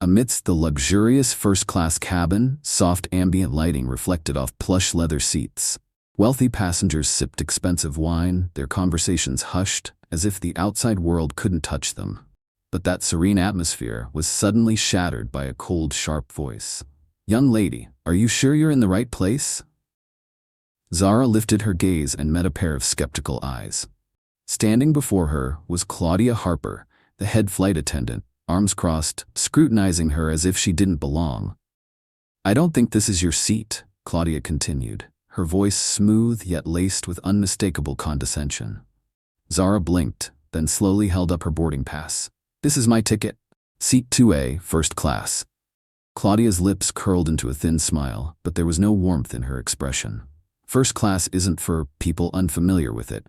Amidst the luxurious first-class cabin, soft ambient lighting reflected off plush leather seats. Wealthy passengers sipped expensive wine, their conversations hushed, as if the outside world couldn't touch them. But that serene atmosphere was suddenly shattered by a cold, sharp voice. "Young lady, are you sure you're in the right place?" Zara lifted her gaze and met a pair of skeptical eyes. Standing before her was Claudia Harper, the head flight attendant, arms crossed, scrutinizing her as if she didn't belong. "I don't think this is your seat," Claudia continued, her voice smooth yet laced with unmistakable condescension. Zara blinked, then slowly held up her boarding pass. "This is my ticket. Seat 2A, first class." Claudia's lips curled into a thin smile, but there was no warmth in her expression. "First class isn't for people unfamiliar with it.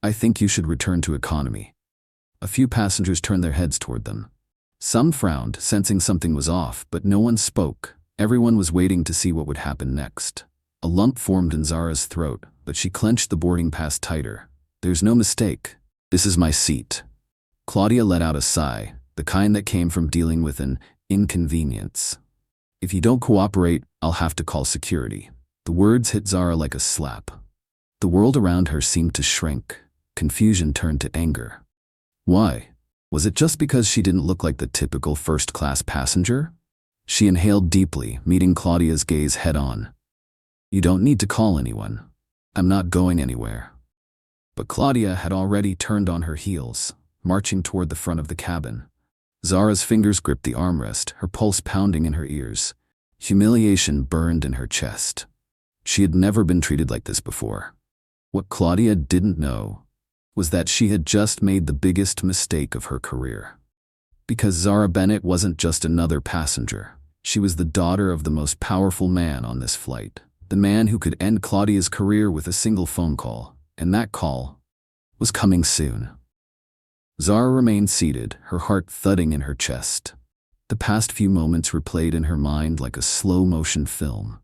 I think you should return to economy." A few passengers turned their heads toward them. Some frowned, sensing something was off, but no one spoke. Everyone was waiting to see what would happen next. A lump formed in Zara's throat, but she clenched the boarding pass tighter. "There's no mistake. This is my seat." Claudia let out a sigh, the kind that came from dealing with an inconvenience. "If you don't cooperate, I'll have to call security." The words hit Zara like a slap. The world around her seemed to shrink. Confusion turned to anger. Why? Was it just because she didn't look like the typical first-class passenger? She inhaled deeply, meeting Claudia's gaze head-on. "You don't need to call anyone. I'm not going anywhere." But Claudia had already turned on her heels, marching toward the front of the cabin. Zara's fingers gripped the armrest, her pulse pounding in her ears. Humiliation burned in her chest. She had never been treated like this before. What Claudia didn't know was that she had just made the biggest mistake of her career. Because Zara Bennett wasn't just another passenger. She was the daughter of the most powerful man on this flight. The man who could end Claudia's career with a single phone call. And that call was coming soon. Zara remained seated, her heart thudding in her chest. The past few moments replayed in her mind like a slow-motion film.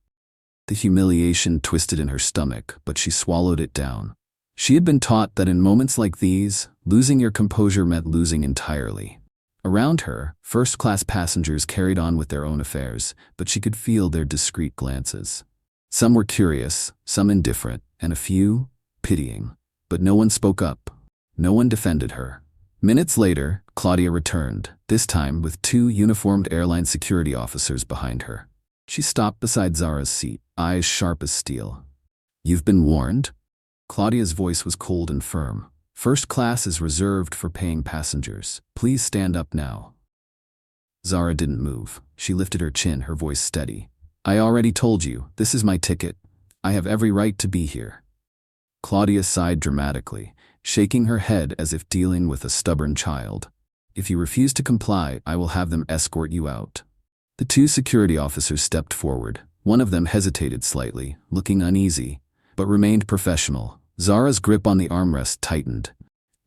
The humiliation twisted in her stomach, but she swallowed it down. She had been taught that in moments like these, losing your composure meant losing entirely. Around her, first-class passengers carried on with their own affairs, but she could feel their discreet glances. Some were curious, some indifferent, and a few pitying. But no one spoke up. No one defended her. Minutes later, Claudia returned, this time with two uniformed airline security officers behind her. She stopped beside Zara's seat, eyes sharp as steel. "You've been warned?" Claudia's voice was cold and firm. "First class is reserved for paying passengers. Please stand up now." Zara didn't move. She lifted her chin, her voice steady. "I already told you, this is my ticket. I have every right to be here." Claudia sighed dramatically, shaking her head as if dealing with a stubborn child. "If you refuse to comply, I will have them escort you out." The two security officers stepped forward. One of them hesitated slightly, looking uneasy, but remained professional. Zara's grip on the armrest tightened.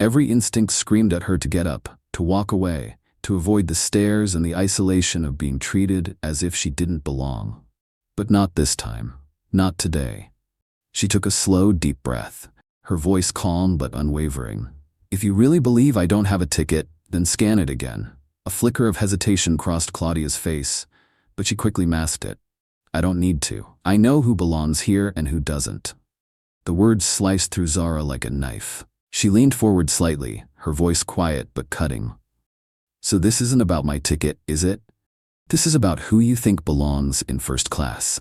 Every instinct screamed at her to get up, to walk away, to avoid the stares and the isolation of being treated as if she didn't belong. But not this time. Not today. She took a slow, deep breath, her voice calm but unwavering. "If you really believe I don't have a ticket, then scan it again." A flicker of hesitation crossed Claudia's face, but she quickly masked it. "I don't need to. I know who belongs here and who doesn't." The words sliced through Zara like a knife. She leaned forward slightly, her voice quiet but cutting. "So this isn't about my ticket, is it? This is about who you think belongs in first class."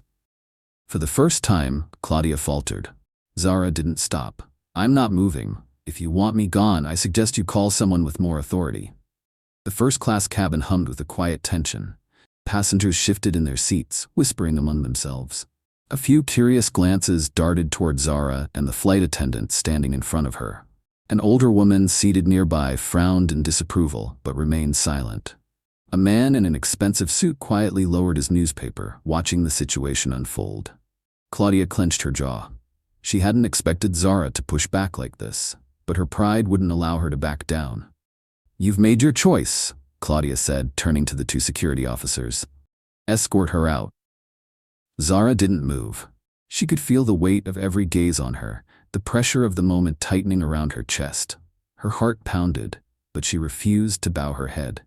For the first time, Claudia faltered. Zara didn't stop. "I'm not moving. If you want me gone, I suggest you call someone with more authority." The first-class cabin hummed with a quiet tension. Passengers shifted in their seats, whispering among themselves. A few curious glances darted toward Zara and the flight attendant standing in front of her. An older woman seated nearby frowned in disapproval, but remained silent. A man in an expensive suit quietly lowered his newspaper, watching the situation unfold. Claudia clenched her jaw. She hadn't expected Zara to push back like this, but her pride wouldn't allow her to back down. "You've made your choice," Claudia said, turning to the two security officers. "Escort her out." Zara didn't move. She could feel the weight of every gaze on her, the pressure of the moment tightening around her chest. Her heart pounded, but she refused to bow her head.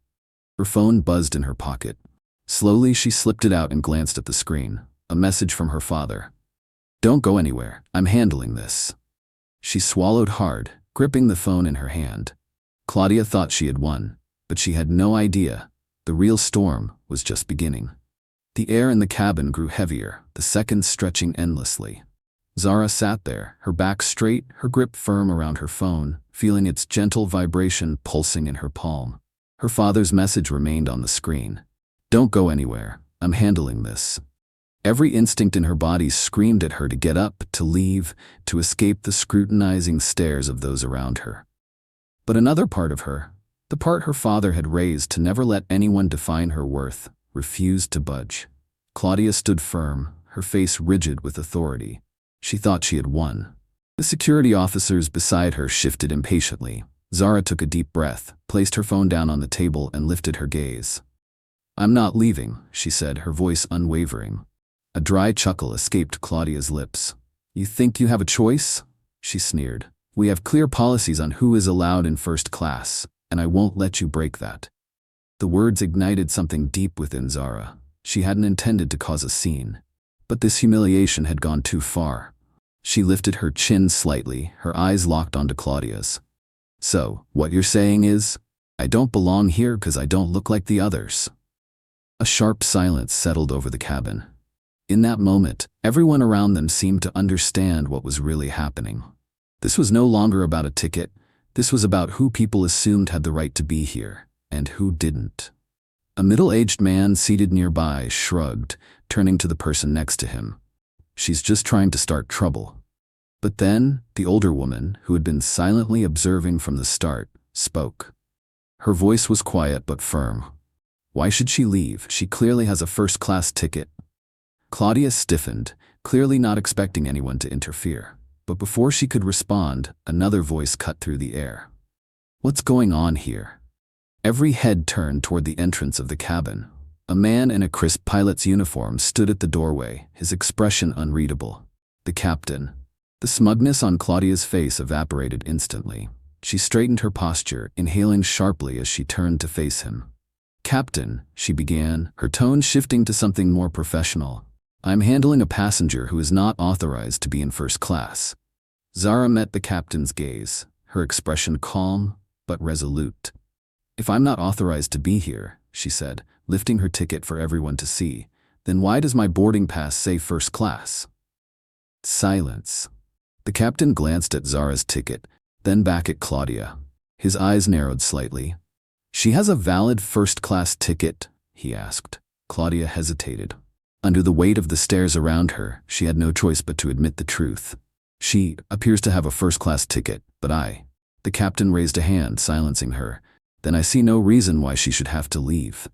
Her phone buzzed in her pocket. Slowly, she slipped it out and glanced at the screen. A message from her father. "Don't go anywhere. I'm handling this." She swallowed hard, gripping the phone in her hand. Claudia thought she had won, but she had no idea. The real storm was just beginning. The air in the cabin grew heavier, the seconds stretching endlessly. Zara sat there, her back straight, her grip firm around her phone, feeling its gentle vibration pulsing in her palm. Her father's message remained on the screen. "Don't go anywhere. I'm handling this." Every instinct in her body screamed at her to get up, to leave, to escape the scrutinizing stares of those around her. But another part of her, the part her father had raised to never let anyone define her worth, refused to budge. Claudia stood firm, her face rigid with authority. She thought she had won. The security officers beside her shifted impatiently. Zara took a deep breath, placed her phone down on the table, and lifted her gaze. "I'm not leaving," she said, her voice unwavering. A dry chuckle escaped Claudia's lips. "You think you have a choice?" she sneered. "We have clear policies on who is allowed in first class, and I won't let you break that." The words ignited something deep within Zara. She hadn't intended to cause a scene, but this humiliation had gone too far. She lifted her chin slightly, her eyes locked onto Claudia's. "So, what you're saying is, I don't belong here because I don't look like the others?" A sharp silence settled over the cabin. In that moment, everyone around them seemed to understand what was really happening. This was no longer about a ticket. This was about who people assumed had the right to be here, and who didn't. A middle-aged man seated nearby shrugged, turning to the person next to him. "She's just trying to start trouble." But then, the older woman, who had been silently observing from the start, spoke. Her voice was quiet but firm. "Why should she leave? She clearly has a first-class ticket." Claudia stiffened, clearly not expecting anyone to interfere. But before she could respond, another voice cut through the air. "What's going on here?" Every head turned toward the entrance of the cabin. A man in a crisp pilot's uniform stood at the doorway, his expression unreadable. The captain. The smugness on Claudia's face evaporated instantly. She straightened her posture, inhaling sharply as she turned to face him. "Captain," she began, her tone shifting to something more professional. "I'm handling a passenger who is not authorized to be in first class." Zara met the captain's gaze, her expression calm but resolute. "If I'm not authorized to be here," she said, lifting her ticket for everyone to see, "then why does my boarding pass say first class?" Silence. The captain glanced at Zara's ticket, then back at Claudia. His eyes narrowed slightly. "She has a valid first-class ticket?" he asked. Claudia hesitated. Under the weight of the stares around her, she had no choice but to admit the truth. "She appears to have a first-class ticket, but I..." The captain raised a hand, silencing her. "Then I see no reason why she should have to leave."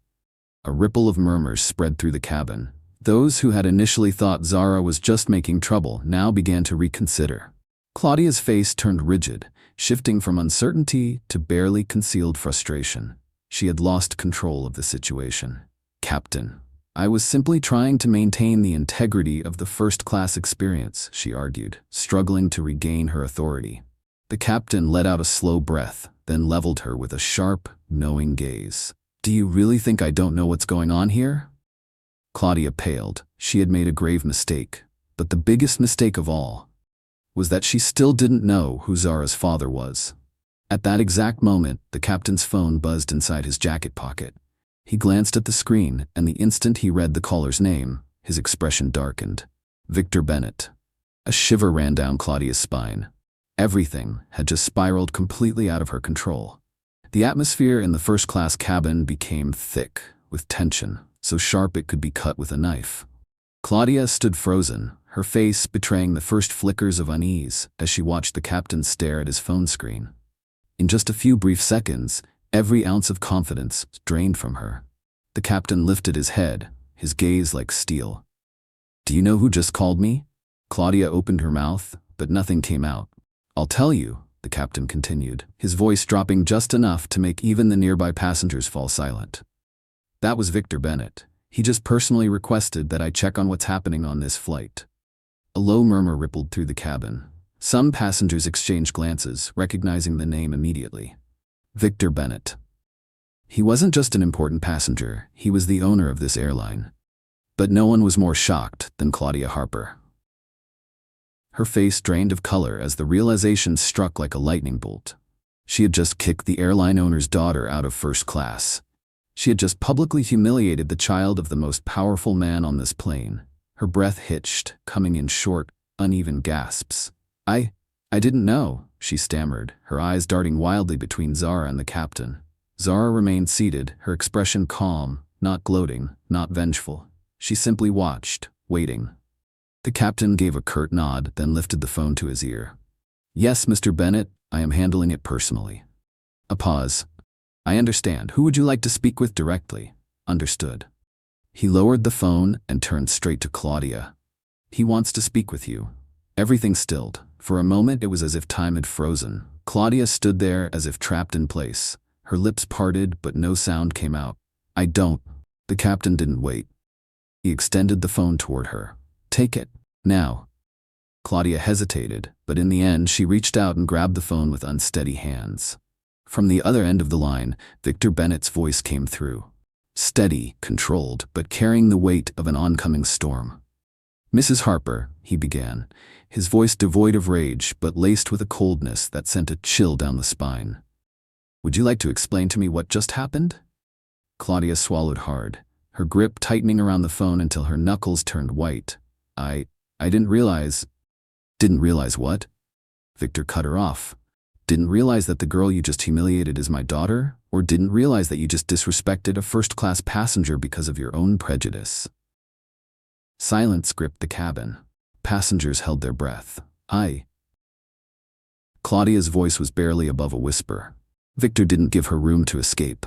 A ripple of murmurs spread through the cabin. Those who had initially thought Zara was just making trouble now began to reconsider. Claudia's face turned rigid, shifting from uncertainty to barely concealed frustration. She had lost control of the situation. "Captain, I was simply trying to maintain the integrity of the first-class experience," she argued, struggling to regain her authority. The captain let out a slow breath, then leveled her with a sharp, knowing gaze. "Do you really think I don't know what's going on here?" Claudia paled. She had made a grave mistake, but the biggest mistake of all was that she still didn't know who Zara's father was. At that exact moment, the captain's phone buzzed inside his jacket pocket. He glanced at the screen, and the instant he read the caller's name, his expression darkened. Victor Bennett. A shiver ran down Claudia's spine. Everything had just spiraled completely out of her control. The atmosphere in the first-class cabin became thick, with tension, so sharp it could be cut with a knife. Claudia stood frozen, her face betraying the first flickers of unease as she watched the captain stare at his phone screen. In just a few brief seconds, every ounce of confidence drained from her. The captain lifted his head, his gaze like steel. "Do you know who just called me?" Claudia opened her mouth, but nothing came out. "I'll tell you," the captain continued, his voice dropping just enough to make even the nearby passengers fall silent. "That was Victor Bennett. He just personally requested that I check on what's happening on this flight." A low murmur rippled through the cabin. Some passengers exchanged glances, recognizing the name immediately. Victor Bennett. He wasn't just an important passenger, he was the owner of this airline. But no one was more shocked than Claudia Harper. Her face drained of color as the realization struck like a lightning bolt. She had just kicked the airline owner's daughter out of first class. She had just publicly humiliated the child of the most powerful man on this plane. Her breath hitched, coming in short, uneven gasps. I didn't know, she stammered, her eyes darting wildly between Zara and the captain. Zara remained seated, her expression calm, not gloating, not vengeful. She simply watched, waiting. The captain gave a curt nod, then lifted the phone to his ear. Yes, Mr. Bennett, I am handling it personally. A pause. I understand. Who would you like to speak with directly? Understood. He lowered the phone and turned straight to Claudia. He wants to speak with you. Everything stilled. For a moment it was as if time had frozen. Claudia stood there as if trapped in place. Her lips parted, but no sound came out. I don't. The captain didn't wait. He extended the phone toward her. Take it. Now. Claudia hesitated, but in the end she reached out and grabbed the phone with unsteady hands. From the other end of the line, Victor Bennett's voice came through. Steady, controlled, but carrying the weight of an oncoming storm. Mrs. Harper, he began, his voice devoid of rage but laced with a coldness that sent a chill down the spine. Would you like to explain to me what just happened? Claudia swallowed hard, her grip tightening around the phone until her knuckles turned white. I didn't realize. Didn't realize what? Victor cut her off. Didn't realize that the girl you just humiliated is my daughter? Or didn't realize that you just disrespected a first-class passenger because of your own prejudice? Silence gripped the cabin. Passengers held their breath. Claudia's voice was barely above a whisper. Victor didn't give her room to escape.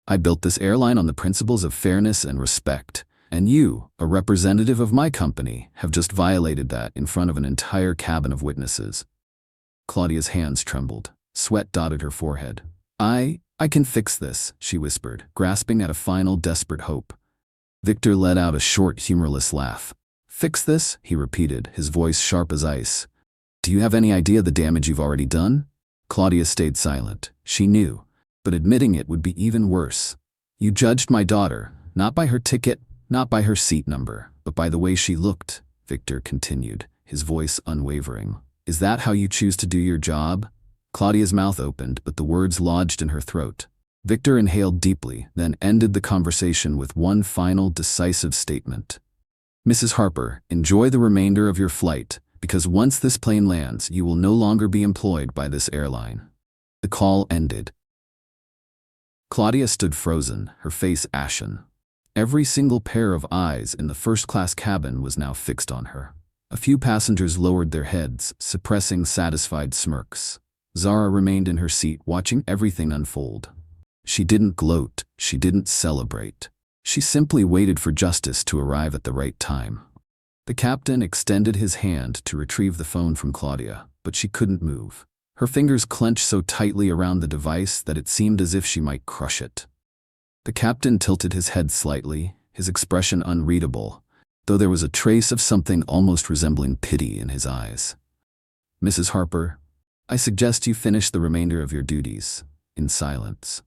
I built this airline on the principles of fairness and respect, and you, a representative of my company, have just violated that in front of an entire cabin of witnesses. Claudia's hands trembled. Sweat dotted her forehead. I can fix this, she whispered, grasping at a final desperate hope. Victor let out a short, humorless laugh. Fix this? He repeated, his voice sharp as ice. Do you have any idea the damage you've already done? Claudia stayed silent. She knew, but admitting it would be even worse. You judged my daughter, not by her ticket, not by her seat number, but by the way she looked, Victor continued, his voice unwavering. Is that how you choose to do your job? Claudia's mouth opened, but the words lodged in her throat. Victor inhaled deeply, then ended the conversation with one final decisive statement. Mrs. Harper, enjoy the remainder of your flight, because once this plane lands, you will no longer be employed by this airline. The call ended. Claudia stood frozen, her face ashen. Every single pair of eyes in the first-class cabin was now fixed on her. A few passengers lowered their heads, suppressing satisfied smirks. Zara remained in her seat, watching everything unfold. She didn't gloat, she didn't celebrate. She simply waited for justice to arrive at the right time. The captain extended his hand to retrieve the phone from Claudia, but she couldn't move. Her fingers clenched so tightly around the device that it seemed as if she might crush it. The captain tilted his head slightly, his expression unreadable, though there was a trace of something almost resembling pity in his eyes. Mrs. Harper, I suggest you finish the remainder of your duties, in silence.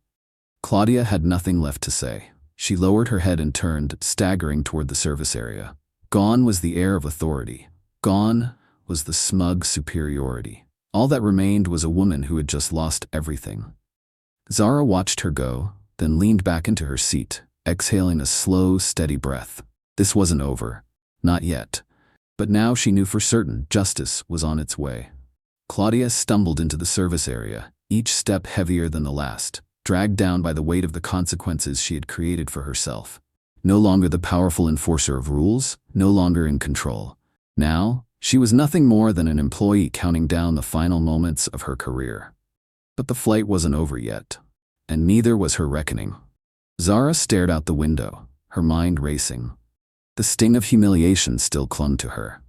Claudia had nothing left to say. She lowered her head and turned, staggering toward the service area. Gone was the air of authority. Gone was the smug superiority. All that remained was a woman who had just lost everything. Zara watched her go, then leaned back into her seat, exhaling a slow, steady breath. This wasn't over. Not yet. But now she knew for certain justice was on its way. Claudia stumbled into the service area, each step heavier than the last, dragged down by the weight of the consequences she had created for herself. No longer the powerful enforcer of rules, no longer in control. Now, she was nothing more than an employee counting down the final moments of her career. But the flight wasn't over yet, and neither was her reckoning. Zara stared out the window, her mind racing. The sting of humiliation still clung to her.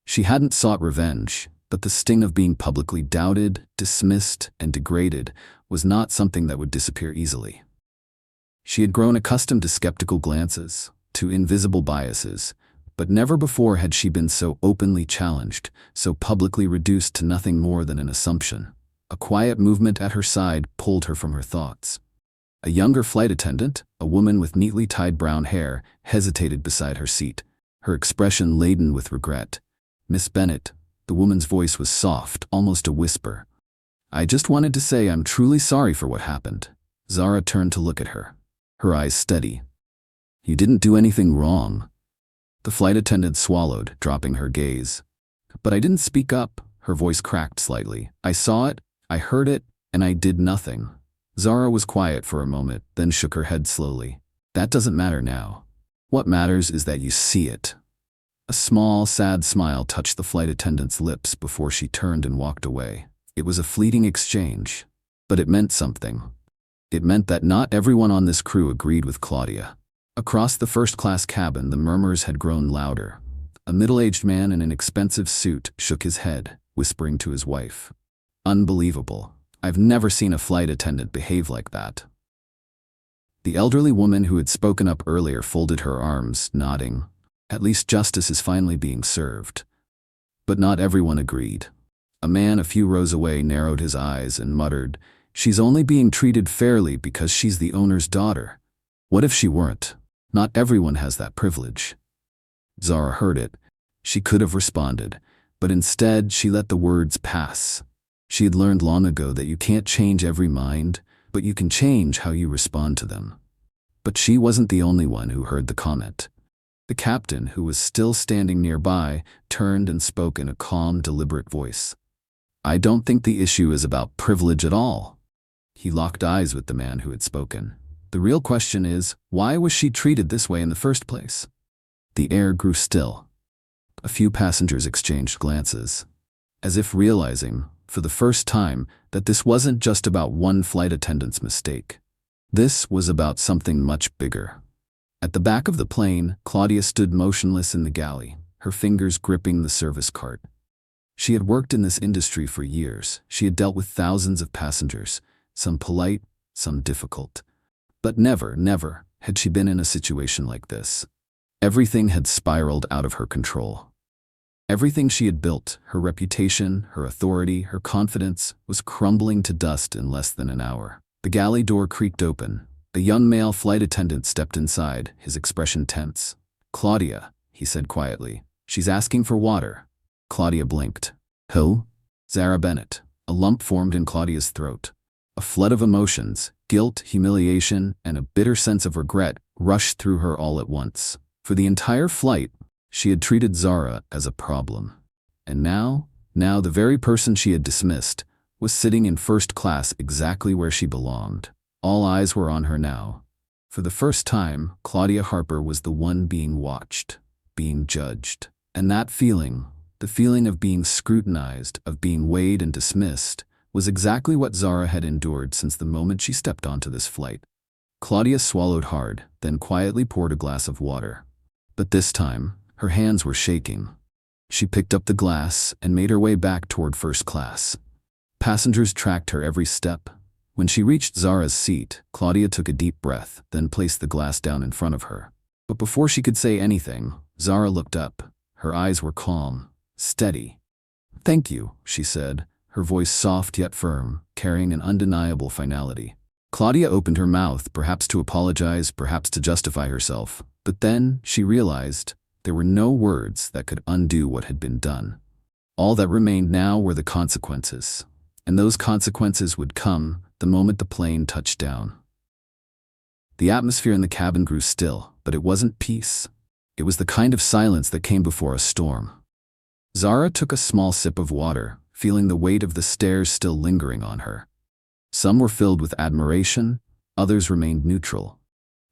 She hadn't sought revenge, but the sting of being publicly doubted, dismissed, and degraded was not something that would disappear easily. She had grown accustomed to skeptical glances, to invisible biases, but never before had she been so openly challenged, so publicly reduced to nothing more than an assumption. A quiet movement at her side pulled her from her thoughts. A younger flight attendant, a woman with neatly tied brown hair, hesitated beside her seat, her expression laden with regret. "Miss Bennett," the woman's voice was soft, almost a whisper. "I just wanted to say I'm truly sorry for what happened." Zara turned to look at her, her eyes steady. "You didn't do anything wrong." The flight attendant swallowed, dropping her gaze. "But I didn't speak up," her voice cracked slightly. "I saw it, I heard it, and I did nothing." Zara was quiet for a moment, then shook her head slowly. "That doesn't matter now. What matters is that you see it." A small, sad smile touched the flight attendant's lips before she turned and walked away. It was a fleeting exchange, but it meant something. It meant that not everyone on this crew agreed with Claudia. Across the first-class cabin, the murmurs had grown louder. A middle-aged man in an expensive suit shook his head, whispering to his wife, "Unbelievable. I've never seen a flight attendant behave like that." The elderly woman who had spoken up earlier folded her arms, nodding. At least justice is finally being served. But not everyone agreed. A man a few rows away narrowed his eyes and muttered, "She's only being treated fairly because she's the owner's daughter. What if she weren't? Not everyone has that privilege." Zara heard it. She could have responded, but instead she let the words pass. She had learned long ago that you can't change every mind, but you can change how you respond to them. But she wasn't the only one who heard the comment. The captain, who was still standing nearby, turned and spoke in a calm, deliberate voice. "I don't think the issue is about privilege at all." He locked eyes with the man who had spoken. "The real question is, why was she treated this way in the first place?" The air grew still. A few passengers exchanged glances, as if realizing, for the first time, that this wasn't just about one flight attendant's mistake. This was about something much bigger. At the back of the plane, Claudia stood motionless in the galley, her fingers gripping the service cart. She had worked in this industry for years. She had dealt with thousands of passengers, some polite, some difficult. But never had she been in a situation like this. Everything had spiraled out of her control. Everything she had built, her reputation, her authority, her confidence, was crumbling to dust in less than an hour. The galley door creaked open. A young male flight attendant stepped inside, his expression tense. "Claudia," he said quietly. "She's asking for water." Claudia blinked. "Who?" "Zara Bennett." A lump formed in Claudia's throat. A flood of emotions, guilt, humiliation, and a bitter sense of regret rushed through her all at once. For the entire flight, she had treated Zara as a problem. And now the very person she had dismissed was sitting in first class exactly where she belonged. All eyes were on her now. For the first time, Claudia Harper was the one being watched, being judged. And that feeling, the feeling of being scrutinized, of being weighed and dismissed, was exactly what Zara had endured since the moment she stepped onto this flight. Claudia swallowed hard, then quietly poured a glass of water. But this time, her hands were shaking. She picked up the glass and made her way back toward first class. Passengers tracked her every step. When she reached Zara's seat, Claudia took a deep breath, then placed the glass down in front of her. But before she could say anything, Zara looked up. Her eyes were calm, steady. "Thank you," she said, her voice soft yet firm, carrying an undeniable finality. Claudia opened her mouth, perhaps to apologize, perhaps to justify herself. But then she realized there were no words that could undo what had been done. All that remained now were the consequences. And those consequences would come the moment the plane touched down. The atmosphere in the cabin grew still, but it wasn't peace. It was the kind of silence that came before a storm. Zara took a small sip of water, feeling the weight of the stares still lingering on her. Some were filled with admiration, others remained neutral.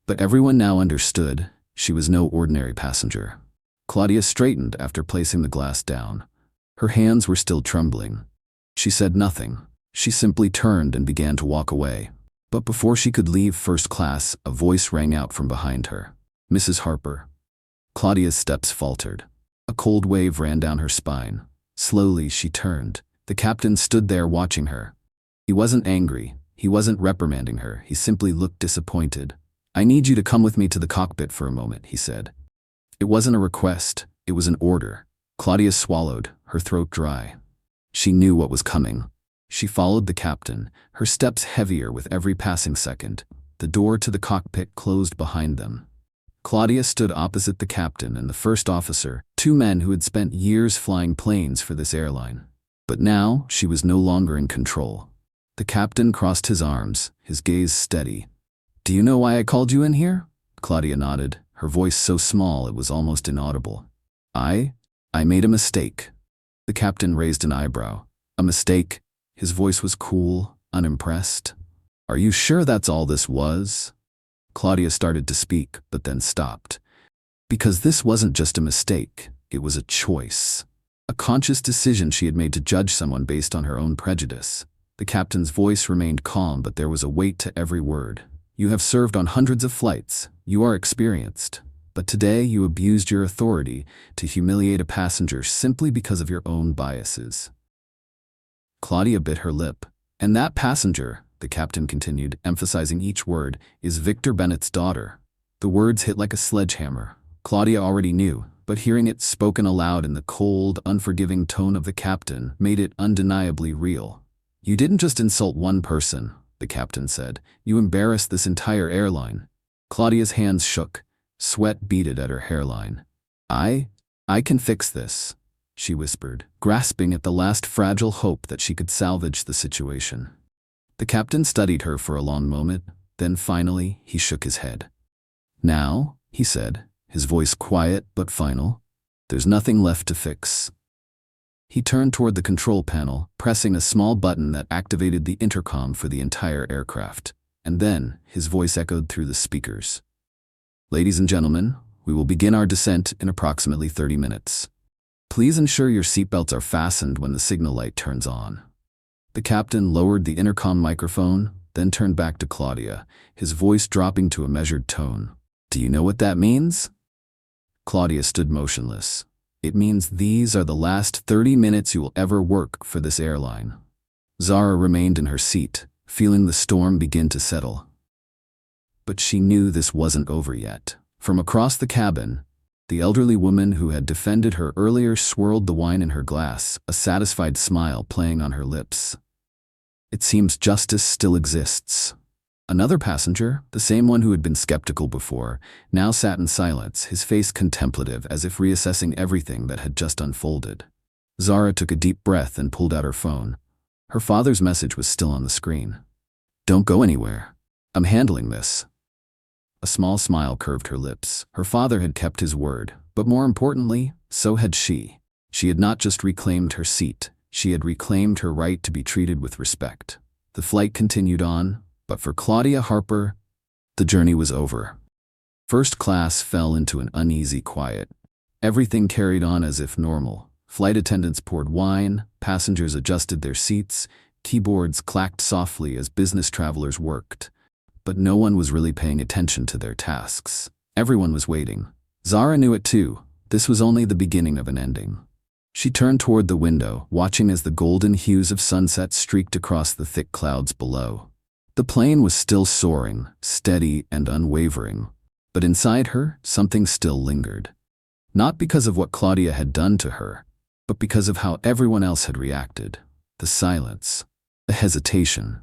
But everyone now understood she was no ordinary passenger. Claudia straightened after placing the glass down. Her hands were still trembling. She said nothing. She simply turned and began to walk away. But before she could leave first class, a voice rang out from behind her. "Mrs. Harper." Claudia's steps faltered. A cold wave ran down her spine. Slowly she turned. The captain stood there watching her. He wasn't angry. He wasn't reprimanding her. He simply looked disappointed. "I need you to come with me to the cockpit for a moment," he said. It wasn't a request. It was an order. Claudia swallowed, her throat dry. She knew what was coming. She followed the captain, her steps heavier with every passing second. the door to the cockpit closed behind them. Claudia stood opposite the captain and the first officer, two men who had spent years flying planes for this airline. But now, she was no longer in control. The captain crossed his arms, his gaze steady. "Do you know why I called you in here?" Claudia nodded, her voice so small it was almost inaudible. I made a mistake." The captain raised an eyebrow. "A mistake?" His voice was cool, unimpressed. "Are you sure that's all this was?" Claudia started to speak, but then stopped. Because this wasn't just a mistake, it was a choice. A conscious decision she had made to judge someone based on her own prejudice. The captain's voice remained calm, but there was a weight to every word. "You have served on hundreds of flights. You are experienced. But today you abused your authority to humiliate a passenger simply because of your own biases." Claudia bit her lip. "And that passenger," the captain continued, emphasizing each word, "is Victor Bennett's daughter." The words hit like a sledgehammer. Claudia already knew, but hearing it spoken aloud in the cold, unforgiving tone of the captain made it undeniably real. "You didn't just insult one person," the captain said. "You embarrassed this entire airline." Claudia's hands shook. Sweat beaded at her hairline. I can fix this," she whispered, grasping at the last fragile hope that she could salvage the situation. The captain studied her for a long moment, then finally he shook his head. "Now," he said, his voice quiet but final, "there's nothing left to fix." He turned toward the control panel, pressing a small button that activated the intercom for the entire aircraft. And then, his voice echoed through the speakers. "Ladies and gentlemen, we will begin our descent in approximately 30 minutes. Please ensure your seatbelts are fastened when the signal light turns on." The captain lowered the intercom microphone, then turned back to Claudia, his voice dropping to a measured tone. "Do you know what that means?" Claudia stood motionless. "It means these are the last 30 minutes you will ever work for this airline." Zara remained in her seat, feeling the storm begin to settle. But she knew this wasn't over yet. From across the cabin, the elderly woman who had defended her earlier swirled the wine in her glass, a satisfied smile playing on her lips. "It seems justice still exists." Another passenger, the same one who had been skeptical before, now sat in silence, his face contemplative as if reassessing everything that had just unfolded. Zara took a deep breath and pulled out her phone. Her father's message was still on the screen. "Don't go anywhere. I'm handling this." A small smile curved her lips. Her father had kept his word, but more importantly, so had she. She had not just reclaimed her seat, she had reclaimed her right to be treated with respect. The flight continued on, but for Claudia Harper, the journey was over. First class fell into an uneasy quiet. Everything carried on as if normal. Flight attendants poured wine, passengers adjusted their seats, keyboards clacked softly as business travelers worked. But no one was really paying attention to their tasks. Everyone was waiting. Zara knew it too. This was only the beginning of an ending. She turned toward the window, watching as the golden hues of sunset streaked across the thick clouds below. The plane was still soaring, steady and unwavering. But inside her, something still lingered. Not because of what Claudia had done to her, but because of how everyone else had reacted. The silence, the hesitation.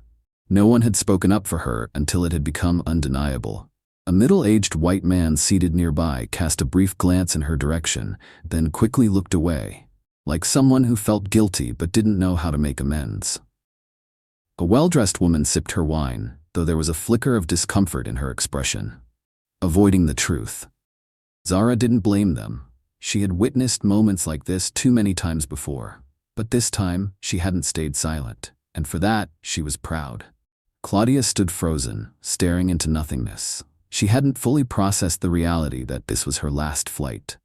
No one had spoken up for her until it had become undeniable. A middle-aged white man seated nearby cast a brief glance in her direction, then quickly looked away, like someone who felt guilty but didn't know how to make amends. A well-dressed woman sipped her wine, though there was a flicker of discomfort in her expression. Avoiding the truth. Zara didn't blame them. She had witnessed moments like this too many times before. But this time, she hadn't stayed silent, and for that, she was proud. Claudia stood frozen, staring into nothingness. She hadn't fully processed the reality that this was her last flight.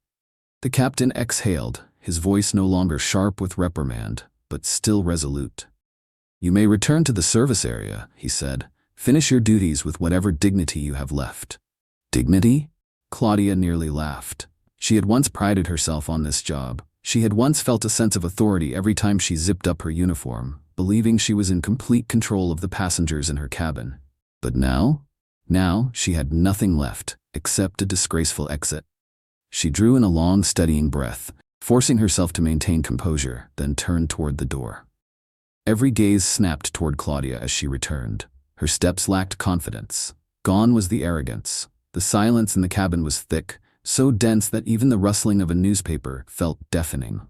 The captain exhaled, his voice no longer sharp with reprimand, but still resolute. "You may return to the service area," he said. "Finish your duties with whatever dignity you have left." Dignity? Claudia nearly laughed. She had once prided herself on this job. She had once felt a sense of authority every time she zipped up her uniform, believing she was in complete control of the passengers in her cabin. But now she had nothing left, except a disgraceful exit. She drew in a long, steadying breath, forcing herself to maintain composure, then turned toward the door. Every gaze snapped toward Claudia as she returned. Her steps lacked confidence. Gone was the arrogance. The silence in the cabin was thick, so dense that even the rustling of a newspaper felt deafening.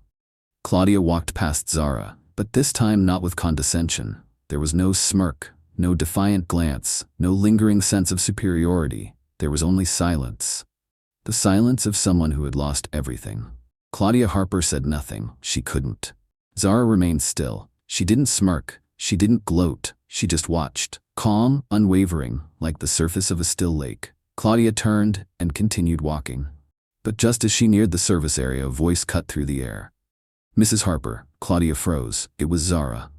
Claudia walked past Zara, but this time not with condescension. There was no smirk, no defiant glance, no lingering sense of superiority. There was only silence. The silence of someone who had lost everything. Claudia Harper said nothing. She couldn't. Zara remained still. She didn't smirk. She didn't gloat. She just watched. Calm, unwavering, like the surface of a still lake. Claudia turned and continued walking. But just as she neared the service area, a voice cut through the air. "Mrs. Harper." Claudia froze. It was Zara.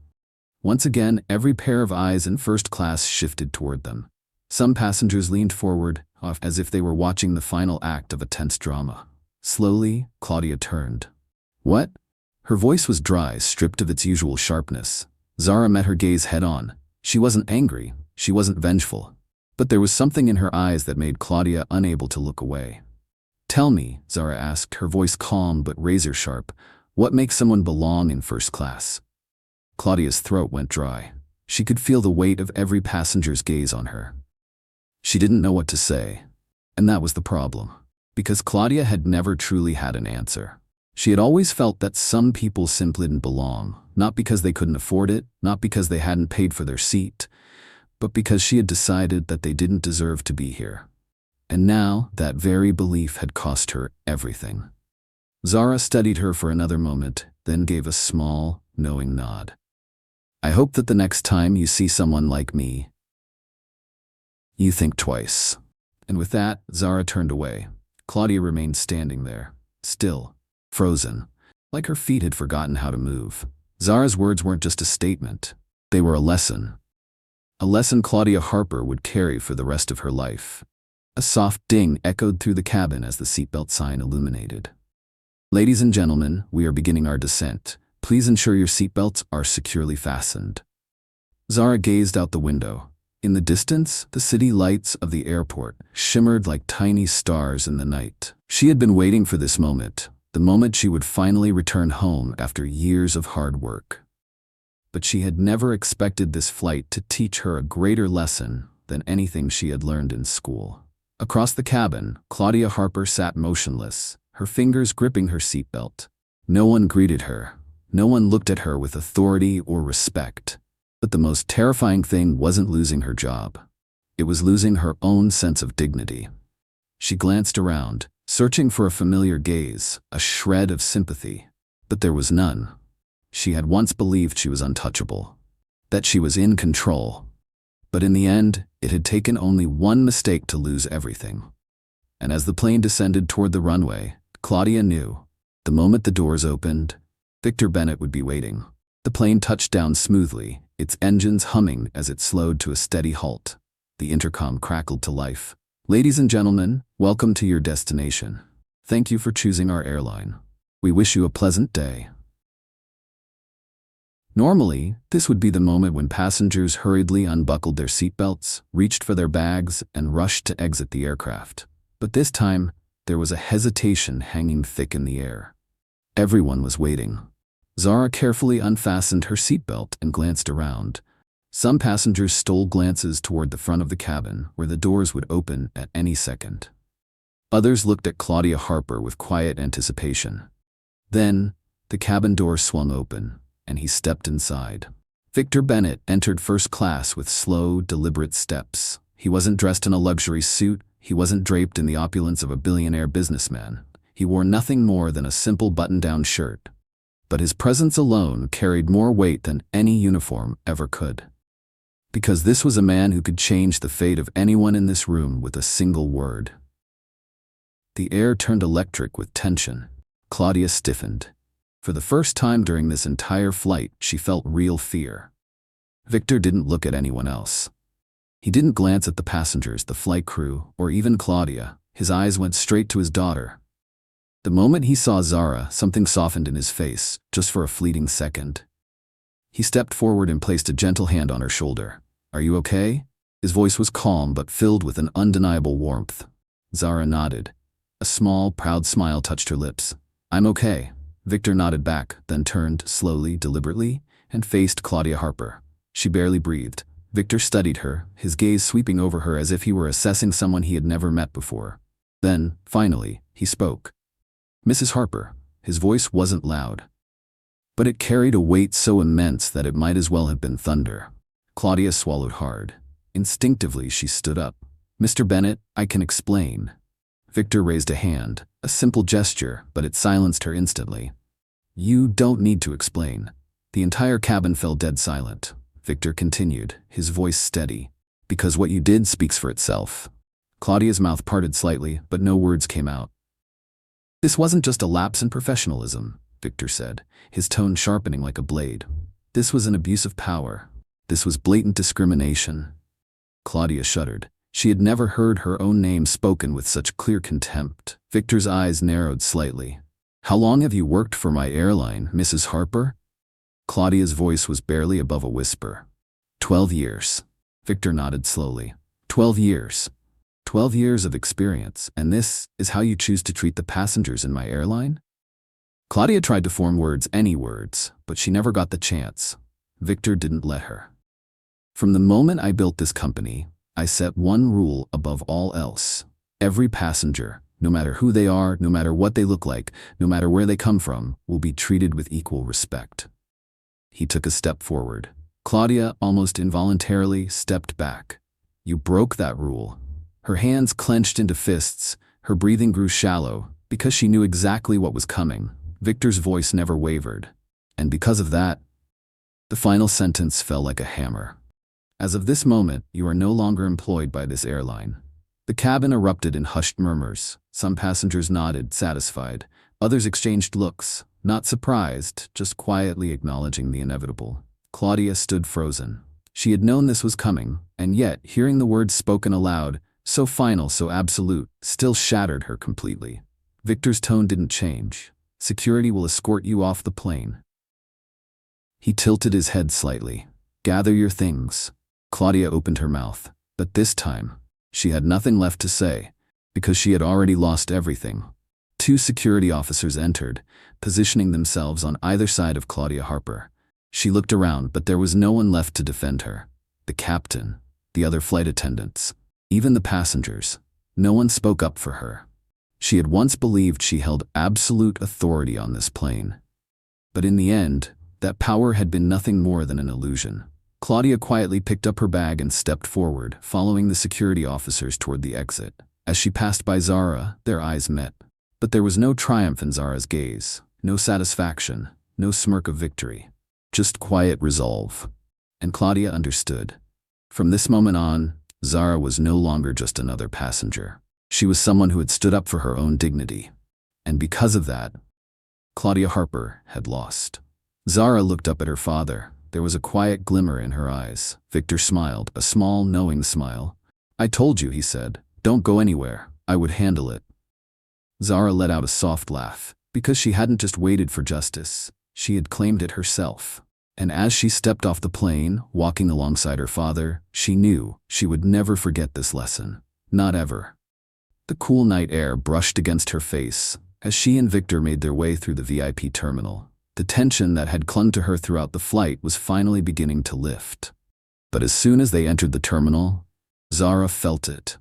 Once again, every pair of eyes in first class shifted toward them. Some passengers leaned forward, as if they were watching the final act of a tense drama. Slowly, Claudia turned. "What?" Her voice was dry, stripped of its usual sharpness. Zara met her gaze head-on. She wasn't angry. She wasn't vengeful. But there was something in her eyes that made Claudia unable to look away. "Tell me," Zara asked, her voice calm but razor-sharp, "what makes someone belong in first class?" Claudia's throat went dry. She could feel the weight of every passenger's gaze on her. She didn't know what to say. And that was the problem. Because Claudia had never truly had an answer. She had always felt that some people simply didn't belong, not because they couldn't afford it, not because they hadn't paid for their seat, but because she had decided that they didn't deserve to be here. And now, that very belief had cost her everything. Zara studied her for another moment, then gave a small, knowing nod. "I hope that the next time you see someone like me, you think twice." And with that, Zara turned away. Claudia remained standing there, still, frozen, like her feet had forgotten how to move. Zara's words weren't just a statement. They were a lesson. A lesson Claudia Harper would carry for the rest of her life. A soft ding echoed through the cabin as the seatbelt sign illuminated. "Ladies and gentlemen, we are beginning our descent. Please ensure your seatbelts are securely fastened." Zara gazed out the window. In the distance, the city lights of the airport shimmered like tiny stars in the night. She had been waiting for this moment, the moment she would finally return home after years of hard work. But she had never expected this flight to teach her a greater lesson than anything she had learned in school. Across the cabin, Claudia Harper sat motionless, her fingers gripping her seatbelt. No one greeted her. No one looked at her with authority or respect. But the most terrifying thing wasn't losing her job. It was losing her own sense of dignity. She glanced around, searching for a familiar gaze, a shred of sympathy. But there was none. She had once believed she was untouchable, that she was in control. But in the end, it had taken only one mistake to lose everything. And as the plane descended toward the runway, Claudia knew, the moment the doors opened, Victor Bennett would be waiting. The plane touched down smoothly, its engines humming as it slowed to a steady halt. The intercom crackled to life. "Ladies and gentlemen, welcome to your destination. Thank you for choosing our airline. We wish you a pleasant day." Normally, this would be the moment when passengers hurriedly unbuckled their seatbelts, reached for their bags, and rushed to exit the aircraft. But this time, there was a hesitation hanging thick in the air. Everyone was waiting. Zara carefully unfastened her seatbelt and glanced around. Some passengers stole glances toward the front of the cabin, where the doors would open at any second. Others looked at Claudia Harper with quiet anticipation. Then, the cabin door swung open, and he stepped inside. Victor Bennett entered first class with slow, deliberate steps. He wasn't dressed in a luxury suit. He wasn't draped in the opulence of a billionaire businessman. He wore nothing more than a simple button-down shirt. But his presence alone carried more weight than any uniform ever could. Because this was a man who could change the fate of anyone in this room with a single word. The air turned electric with tension. Claudia stiffened. For the first time during this entire flight, she felt real fear. Victor didn't look at anyone else. He didn't glance at the passengers, the flight crew, or even Claudia. His eyes went straight to his daughter. The moment he saw Zara, something softened in his face, just for a fleeting second. He stepped forward and placed a gentle hand on her shoulder. "Are you okay?" His voice was calm but filled with an undeniable warmth. Zara nodded. A small, proud smile touched her lips. "I'm okay." Victor nodded back, then turned slowly, deliberately, and faced Claudia Harper. She barely breathed. Victor studied her, his gaze sweeping over her as if he were assessing someone he had never met before. Then, finally, he spoke. "Mrs. Harper." His voice wasn't loud, but it carried a weight so immense that it might as well have been thunder. Claudia swallowed hard. Instinctively, she stood up. "Mr. Bennett, I can explain." Victor raised a hand, a simple gesture, but it silenced her instantly. "You don't need to explain." The entire cabin fell dead silent. Victor continued, his voice steady. "Because what you did speaks for itself." Claudia's mouth parted slightly, but no words came out. "This wasn't just a lapse in professionalism," Victor said, his tone sharpening like a blade. "This was an abuse of power. This was blatant discrimination." Claudia shuddered. She had never heard her own name spoken with such clear contempt. Victor's eyes narrowed slightly. "How long have you worked for my airline, Mrs. Harper?" Claudia's voice was barely above a whisper. 12 years. Victor nodded slowly. 12 years. 12 years of experience, and this is how you choose to treat the passengers in my airline? Claudia tried to form words, any words, but she never got the chance. Victor didn't let her. "From the moment I built this company, I set one rule above all else. Every passenger, no matter who they are, no matter what they look like, no matter where they come from, will be treated with equal respect." He took a step forward. Claudia, almost involuntarily, stepped back. "You broke that rule." Her hands clenched into fists, her breathing grew shallow, because she knew exactly what was coming. Victor's voice never wavered. "And because of that," the final sentence fell like a hammer. "As of this moment, you are no longer employed by this airline." The cabin erupted in hushed murmurs. Some passengers nodded, satisfied. Others exchanged looks, not surprised, just quietly acknowledging the inevitable. Claudia stood frozen. She had known this was coming, and yet, hearing the words spoken aloud, so final, so absolute, still shattered her completely. Victor's tone didn't change. "Security will escort you off the plane." He tilted his head slightly. "Gather your things." Claudia opened her mouth, but this time, she had nothing left to say, because she had already lost everything. Two security officers entered, positioning themselves on either side of Claudia Harper. She looked around, but there was no one left to defend her. The captain, the other flight attendants, even the passengers. No one spoke up for her. She had once believed she held absolute authority on this plane. But in the end, that power had been nothing more than an illusion. Claudia quietly picked up her bag and stepped forward, following the security officers toward the exit. As she passed by Zara, their eyes met. But there was no triumph in Zara's gaze, no satisfaction, no smirk of victory. Just quiet resolve. And Claudia understood. From this moment on, Zara was no longer just another passenger. She was someone who had stood up for her own dignity. And because of that, Claudia Harper had lost. Zara looked up at her father. There was a quiet glimmer in her eyes. Victor smiled, a small, knowing smile. "I told you," he said. "Don't go anywhere. I would handle it." Zara let out a soft laugh, because she hadn't just waited for justice. She had claimed it herself. And as she stepped off the plane, walking alongside her father, she knew she would never forget this lesson. Not ever. The cool night air brushed against her face as she and Victor made their way through the VIP terminal. The tension that had clung to her throughout the flight was finally beginning to lift. But as soon as they entered the terminal, Zara felt it.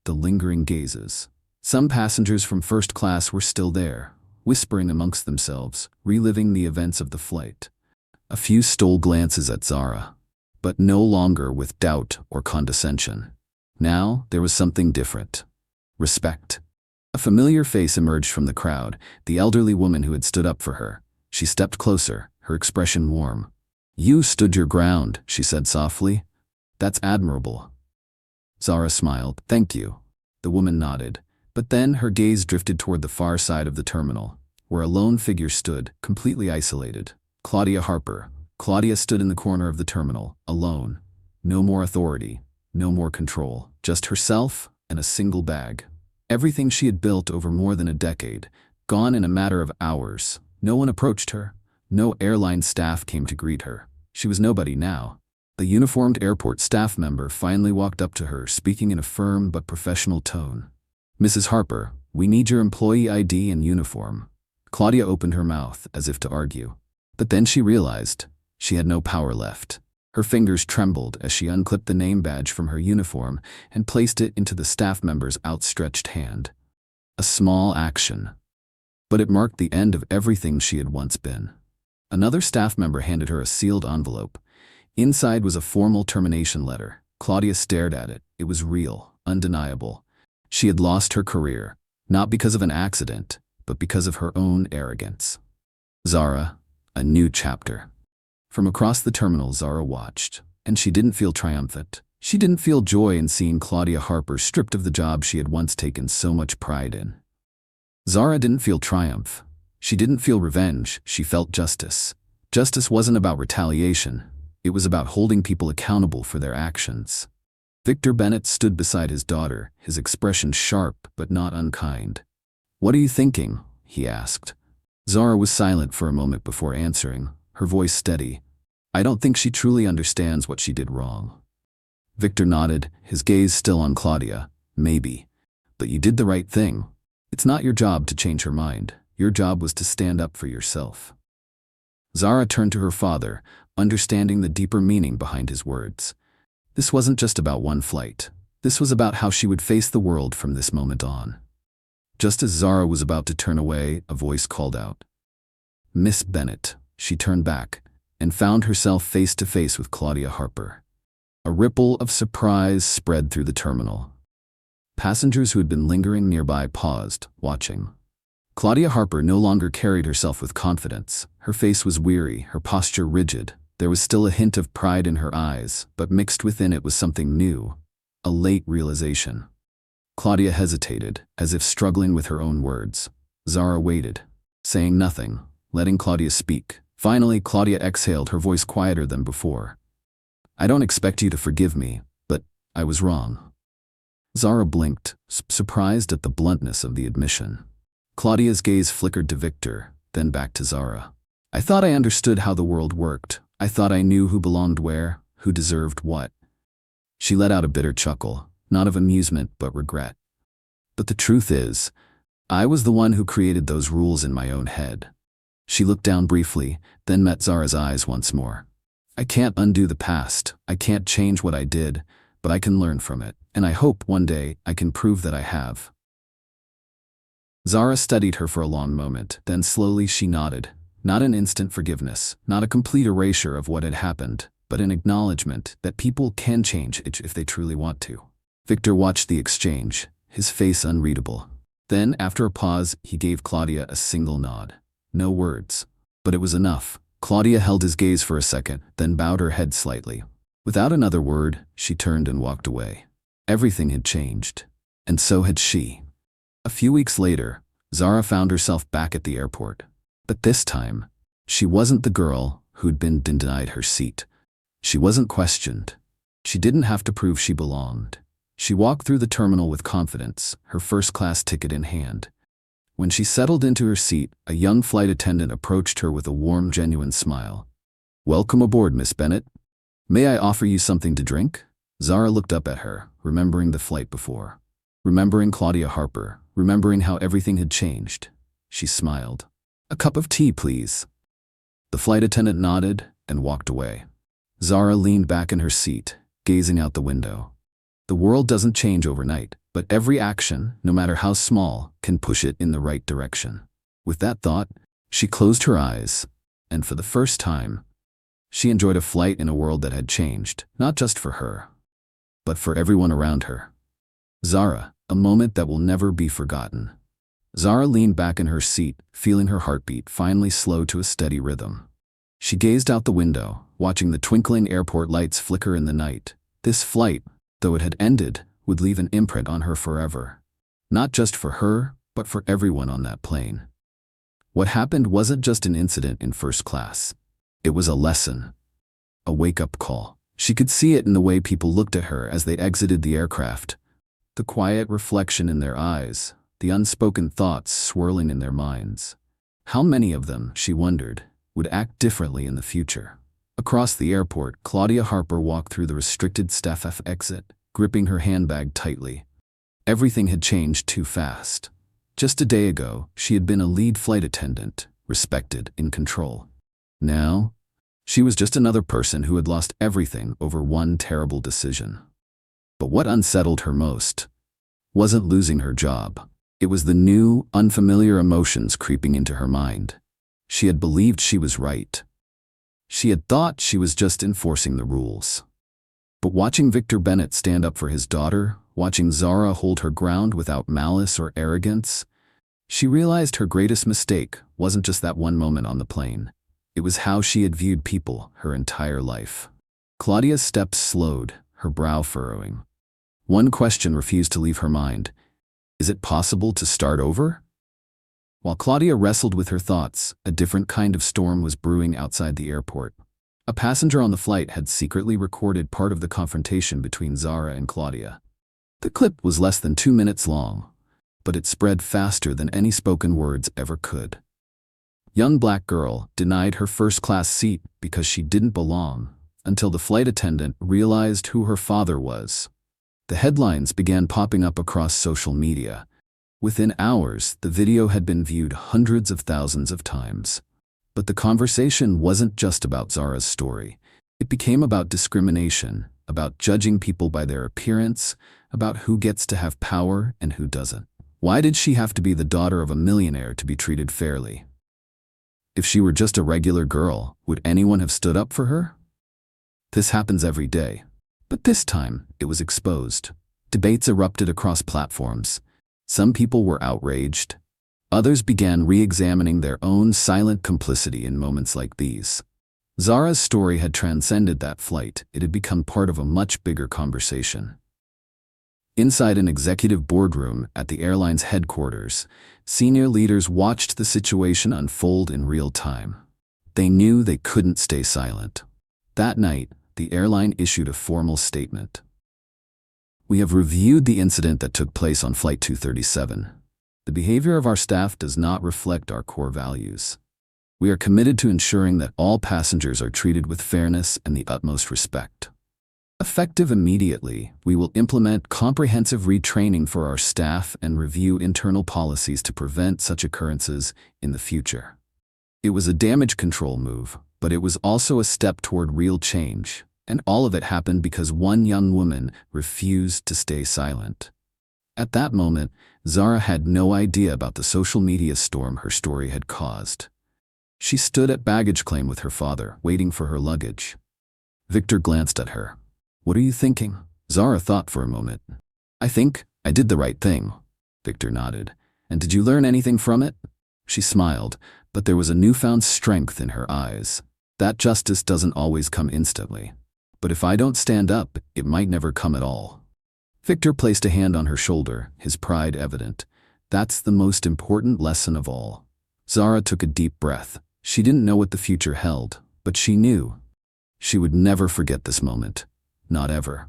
The lingering gazes. Some passengers from first class were still there, whispering amongst themselves, reliving the events of the flight. A few stole glances at Zara, but no longer with doubt or condescension. Now there was something different. Respect. A familiar face emerged from the crowd, the elderly woman who had stood up for her. She stepped closer, her expression warm. "You stood your ground," she said softly. "That's admirable." Zara smiled. "Thank you." The woman nodded, but then her gaze drifted toward the far side of the terminal, where a lone figure stood, completely isolated. Claudia Harper. Claudia stood in the corner of the terminal, alone. No more authority, no more control, just herself and a single bag. Everything she had built over more than a decade, gone in a matter of hours. No one approached her. No airline staff came to greet her. She was nobody now. The uniformed airport staff member finally walked up to her, speaking in a firm but professional tone. "Mrs. Harper, we need your employee ID and uniform." Claudia opened her mouth as if to argue. But then she realized she had no power left. Her fingers trembled as she unclipped the name badge from her uniform and placed it into the staff member's outstretched hand. A small action, but it marked the end of everything she had once been. Another staff member handed her a sealed envelope. Inside was a formal termination letter. Claudia stared at it. It was real, undeniable. She had lost her career, not because of an accident, but because of her own arrogance. Zara, a new chapter. From across the terminal, Zara watched, and she didn't feel triumphant. She didn't feel joy in seeing Claudia Harper stripped of the job she had once taken so much pride in. Zara didn't feel triumph. She didn't feel revenge. She felt justice. Justice wasn't about retaliation. It was about holding people accountable for their actions. Victor Bennett stood beside his daughter, his expression sharp but not unkind. "What are you thinking?" he asked. Zara was silent for a moment before answering, her voice steady. "I don't think she truly understands what she did wrong." Victor nodded, his gaze still on Claudia. "Maybe. But you did the right thing. It's not your job to change her mind. Your job was to stand up for yourself." Zara turned to her father, understanding the deeper meaning behind his words. This wasn't just about one flight. This was about how she would face the world from this moment on. Just as Zara was about to turn away, a voice called out. "Miss Bennett." She turned back and found herself face to face with Claudia Harper. A ripple of surprise spread through the terminal. Passengers who had been lingering nearby paused, watching. Claudia Harper no longer carried herself with confidence. Her face was weary, her posture rigid. There was still a hint of pride in her eyes, but mixed within it was something new, a late realization. Claudia hesitated, as if struggling with her own words. Zara waited, saying nothing, letting Claudia speak. Finally, Claudia exhaled, her voice quieter than before. "I don't expect you to forgive me, but I was wrong." Zara blinked, surprised at the bluntness of the admission. Claudia's gaze flickered to Victor, then back to Zara. "I thought I understood how the world worked. I thought I knew who belonged where, who deserved what." She let out a bitter chuckle, not of amusement but regret. "But the truth is, I was the one who created those rules in my own head." She looked down briefly, then met Zara's eyes once more. "I can't undo the past. I can't change what I did, but I can learn from it, and I hope one day I can prove that I have." Zara studied her for a long moment, then slowly she nodded. Not an instant forgiveness, not a complete erasure of what had happened, but an acknowledgement that people can change if they truly want to. Victor watched the exchange, his face unreadable. Then, after a pause, he gave Claudia a single nod. No words, but it was enough. Claudia held his gaze for a second, then bowed her head slightly. Without another word, she turned and walked away. Everything had changed, and so had she. A few weeks later, Zara found herself back at the airport. But this time, she wasn't the girl who'd been denied her seat. She wasn't questioned. She didn't have to prove she belonged. She walked through the terminal with confidence, her first-class ticket in hand. When she settled into her seat, a young flight attendant approached her with a warm, genuine smile. "Welcome aboard, Miss Bennett. May I offer you something to drink?" Zara looked up at her, remembering the flight before. Remembering Claudia Harper, remembering how everything had changed. She smiled. "A cup of tea, please." The flight attendant nodded and walked away. Zara leaned back in her seat, gazing out the window. The world doesn't change overnight, but every action, no matter how small, can push it in the right direction. With that thought, she closed her eyes, and for the first time, she enjoyed a flight in a world that had changed, not just for her, but for everyone around her. Zara, a moment that will never be forgotten. Zara leaned back in her seat, feeling her heartbeat finally slow to a steady rhythm. She gazed out the window, watching the twinkling airport lights flicker in the night. This flight, though it had ended, would leave an imprint on her forever. Not just for her, but for everyone on that plane. What happened wasn't just an incident in first class. It was a lesson. A wake-up call. She could see it in the way people looked at her as they exited the aircraft. The quiet reflection in their eyes, the unspoken thoughts swirling in their minds. How many of them, she wondered, would act differently in the future? Across the airport, Claudia Harper walked through the restricted staff exit, gripping her handbag tightly. Everything had changed too fast. Just a day ago, she had been a lead flight attendant, respected, in control. Now, She was just another person who had lost everything over one terrible decision. But what unsettled her most wasn't losing her job. It was the new, unfamiliar emotions creeping into her mind. She had believed she was right. She had thought she was just enforcing the rules. But watching Victor Bennett stand up for his daughter, watching Zara hold her ground without malice or arrogance, she realized her greatest mistake wasn't just that one moment on the plane. It was how she had viewed people her entire life. Claudia's steps slowed, her brow furrowing. One question refused to leave her mind. Is it possible to start over? While Claudia wrestled with her thoughts, a different kind of storm was brewing outside the airport. A passenger on the flight had secretly recorded part of the confrontation between Zara and Claudia. The clip was less than 2 minutes long, but it spread faster than any spoken words ever could. Young black girl denied her first-class seat because she didn't belong, until the flight attendant realized who her father was. The headlines began popping up across social media. Within hours, the video had been viewed hundreds of thousands of times. But the conversation wasn't just about Zara's story. It became about discrimination, about judging people by their appearance, about who gets to have power and who doesn't. Why did she have to be the daughter of a millionaire to be treated fairly? If she were just a regular girl, would anyone have stood up for her? This happens every day. But this time, it was exposed. Debates erupted across platforms. Some people were outraged. Others began re-examining their own silent complicity in moments like these. Zara's story had transcended that flight. It had become part of a much bigger conversation. Inside an executive boardroom at the airline's headquarters, senior leaders watched the situation unfold in real time. They knew they couldn't stay silent. That night, the airline issued a formal statement. We have reviewed the incident that took place on Flight 237. The behavior of our staff does not reflect our core values. We are committed to ensuring that all passengers are treated with fairness and the utmost respect. Effective immediately, we will implement comprehensive retraining for our staff and review internal policies to prevent such occurrences in the future. It was a damage control move, but it was also a step toward real change, and all of it happened because one young woman refused to stay silent. At that moment, Zara had no idea about the social media storm her story had caused. She stood at baggage claim with her father, waiting for her luggage. Victor glanced at her. What are you thinking? Zara thought for a moment. I think I did the right thing. Victor nodded. And did you learn anything from it? She smiled, but there was a newfound strength in her eyes. That justice doesn't always come instantly. But if I don't stand up, it might never come at all. Victor placed a hand on her shoulder, his pride evident. That's the most important lesson of all. Zara took a deep breath. She didn't know what the future held, but she knew. She would never forget this moment. Not ever.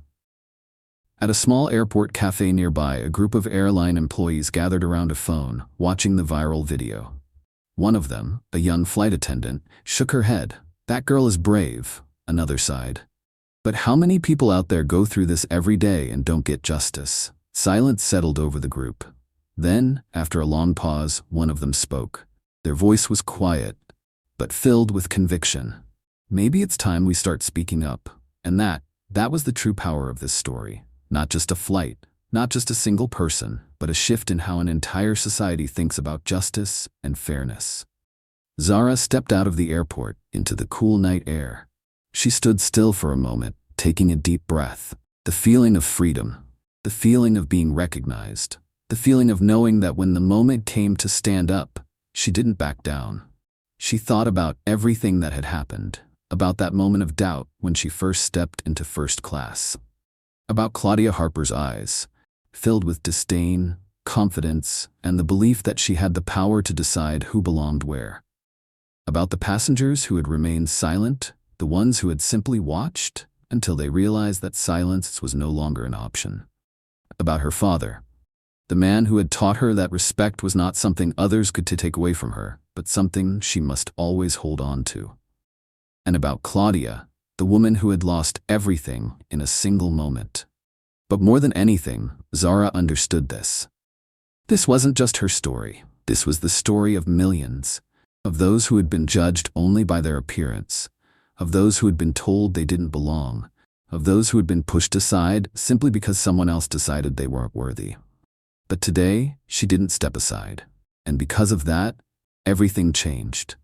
At a small airport cafe nearby, a group of airline employees gathered around a phone, watching the viral video. One of them, a young flight attendant, shook her head. That girl is brave, another sighed. But how many people out there go through this every day and don't get justice? Silence settled over the group. Then, after a long pause, one of them spoke. Their voice was quiet, but filled with conviction. Maybe it's time we start speaking up. And that was the true power of this story. Not just a flight, not just a single person, but a shift in how an entire society thinks about justice and fairness. Zara stepped out of the airport into the cool night air. She stood still for a moment, taking a deep breath. The feeling of freedom, the feeling of being recognized, the feeling of knowing that when the moment came to stand up, she didn't back down. She thought about everything that had happened, about that moment of doubt when she first stepped into first class, about Claudia Harper's eyes, filled with disdain, confidence, and the belief that she had the power to decide who belonged where, about the passengers who had remained silent, the ones who had simply watched until they realized that silence was no longer an option, about her father, the man who had taught her that respect was not something others could take away from her, but something she must always hold on to. And about Claudia, the woman who had lost everything in a single moment. But more than anything, Zara understood this. This wasn't just her story. This was the story of millions, of those who had been judged only by their appearance, of those who had been told they didn't belong, of those who had been pushed aside simply because someone else decided they weren't worthy. But today, she didn't step aside. And because of that, everything changed.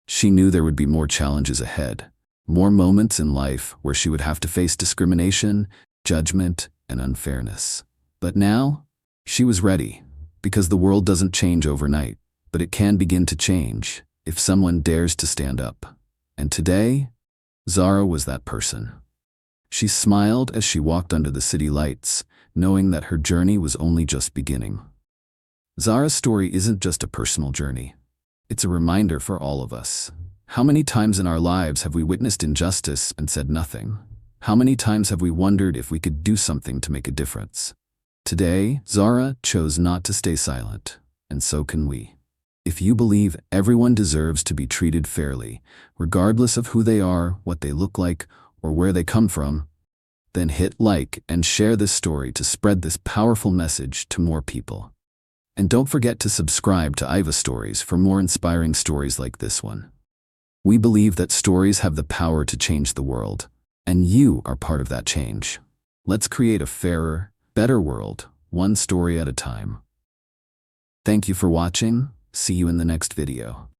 She knew there would be more challenges ahead, more moments in life where she would have to face discrimination, judgment, and unfairness. But now, she was ready, because the world doesn't change overnight, but it can begin to change if someone dares to stand up. And today, Zara was that person. She smiled as she walked under the city lights, knowing that her journey was only just beginning. Zara's story isn't just a personal journey. It's a reminder for all of us. How many times in our lives have we witnessed injustice and said nothing? How many times have we wondered if we could do something to make a difference? Today, Zara chose not to stay silent, and so can we. If you believe everyone deserves to be treated fairly, regardless of who they are, what they look like, or where they come from, then hit like and share this story to spread this powerful message to more people. And don't forget to subscribe to Aiva Stories for more inspiring stories like this one. We believe that stories have the power to change the world, and you are part of that change. Let's create a fairer, better world, one story at a time. Thank you for watching. See you in the next video.